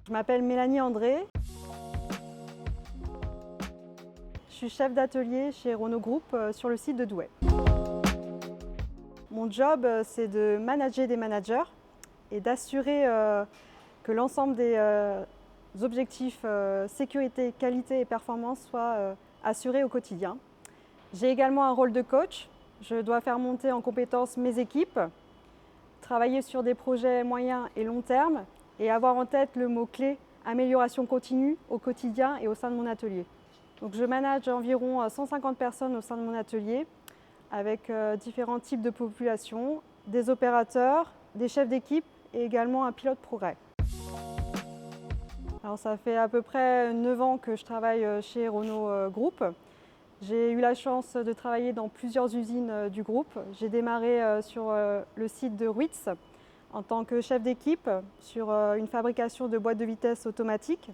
Je m'appelle Mélanie André. Je suis chef d'atelier chez Renault Group sur le site de Douai. Mon job, c'est de manager des managers et d'assurer que l'ensemble des objectifs sécurité, qualité et performance soient assurés au quotidien. J'ai également un rôle de coach. Je dois faire monter en compétence mes équipes, travailler sur des projets moyens et long terme et avoir en tête le mot-clé amélioration continue au quotidien et au sein de mon atelier. Donc je manage environ 150 personnes au sein de mon atelier avec différents types de populations, des opérateurs, des chefs d'équipe et également un pilote progrès. Alors ça fait à peu près 9 ans que je travaille chez Renault Group. J'ai eu la chance de travailler dans plusieurs usines du groupe. J'ai démarré sur le site de Ruitz en tant que chef d'équipe sur une fabrication de boîtes de vitesse automatiques.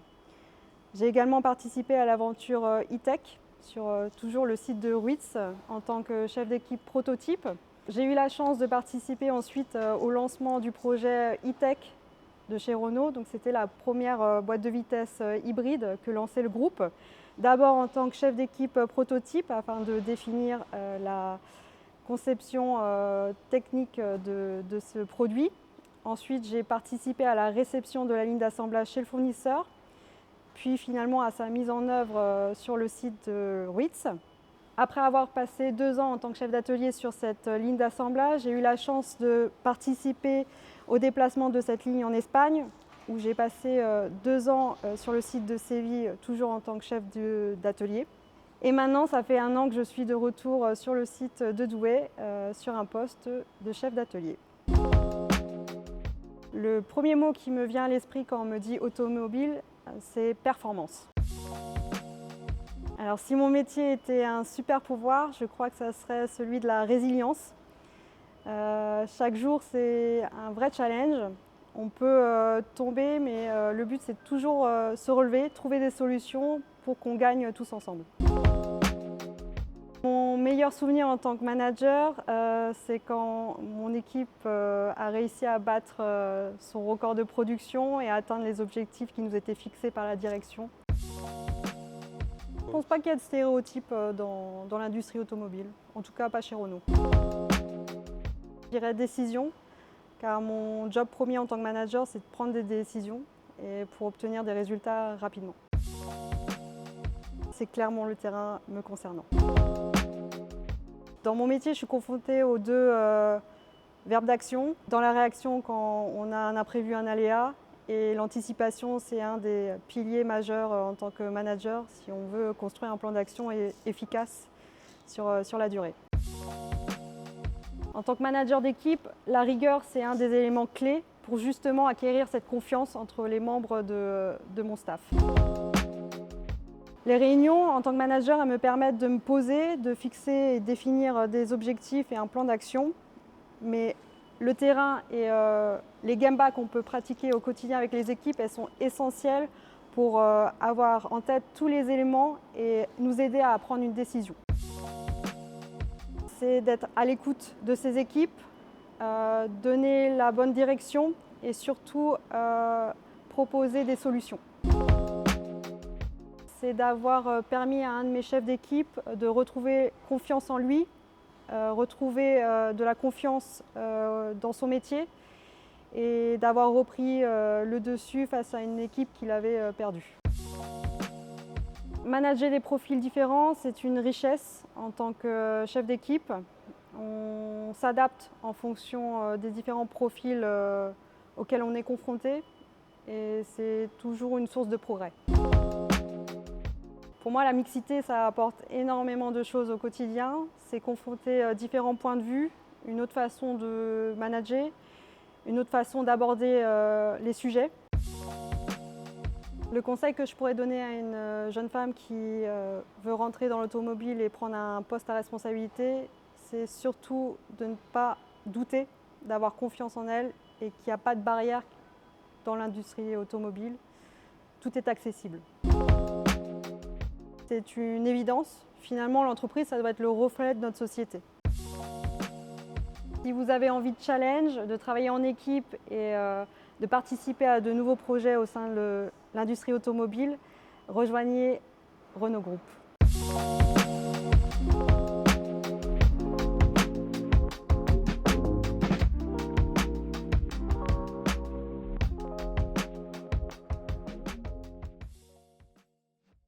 J'ai également participé à l'aventure e-tech sur toujours le site de Ruitz en tant que chef d'équipe prototype. J'ai eu la chance de participer ensuite au lancement du projet e-tech de chez Renault. Donc c'était la première boîte de vitesse hybride que lançait le groupe. D'abord en tant que chef d'équipe prototype afin de définir la conception technique de ce produit. Ensuite, j'ai participé à la réception de la ligne d'assemblage chez le fournisseur, puis finalement à sa mise en œuvre sur le site de Ruitz. Après avoir passé 2 ans en tant que chef d'atelier sur cette ligne d'assemblage, j'ai eu la chance de participer au déplacement de cette ligne en Espagne, où j'ai passé 2 ans sur le site de Séville, toujours en tant que chef d'atelier. Et maintenant, ça fait 1 an que je suis de retour sur le site de Douai, sur un poste de chef d'atelier. Le premier mot qui me vient à l'esprit quand on me dit automobile, c'est performance. Alors si mon métier était un super pouvoir, je crois que ça serait celui de la résilience. Chaque jour, c'est un vrai challenge. On peut tomber, mais le but, c'est de toujours se relever, trouver des solutions pour qu'on gagne tous ensemble. Mon meilleur souvenir en tant que manager, c'est quand mon équipe a réussi à battre son record de production et à atteindre les objectifs qui nous étaient fixés par la direction. Je ne pense pas qu'il y ait de stéréotypes dans l'industrie automobile, en tout cas pas chez Renault. Je dirais décision, car mon job premier en tant que manager, c'est de prendre des décisions et pour obtenir des résultats rapidement. C'est clairement le terrain me concernant. Dans mon métier, je suis confrontée aux 2 verbes d'action. Dans la réaction, quand on a un imprévu, un aléa, et l'anticipation, c'est un des piliers majeurs en tant que manager si on veut construire un plan d'action efficace sur la durée. En tant que manager d'équipe, la rigueur, c'est un des éléments clés pour justement acquérir cette confiance entre les membres de mon staff. Les réunions, en tant que manager, elles me permettent de me poser, de fixer et définir des objectifs et un plan d'action. Mais le terrain et les gambas qu'on peut pratiquer au quotidien avec les équipes, elles sont essentielles pour avoir en tête tous les éléments et nous aider à prendre une décision. C'est d'être à l'écoute de ces équipes, donner la bonne direction et surtout proposer des solutions. C'est d'avoir permis à un de mes chefs d'équipe de retrouver confiance en lui, retrouver de la confiance dans son métier et d'avoir repris le dessus face à une équipe qu'il avait perdue. Manager des profils différents, c'est une richesse en tant que chef d'équipe. On s'adapte en fonction des différents profils auxquels on est confronté et c'est toujours une source de progrès. Pour moi, la mixité, ça apporte énormément de choses au quotidien. C'est confronter différents points de vue, une autre façon de manager, une autre façon d'aborder les sujets. Le conseil que je pourrais donner à une jeune femme qui veut rentrer dans l'automobile et prendre un poste à responsabilité, c'est surtout de ne pas douter, d'avoir confiance en elle et qu'il n'y a pas de barrière dans l'industrie automobile. Tout est accessible. C'est une évidence. Finalement, l'entreprise, ça doit être le reflet de notre société. Si vous avez envie de challenge, de travailler en équipe et de participer à de nouveaux projets au sein de l'industrie automobile, rejoignez Renault Group.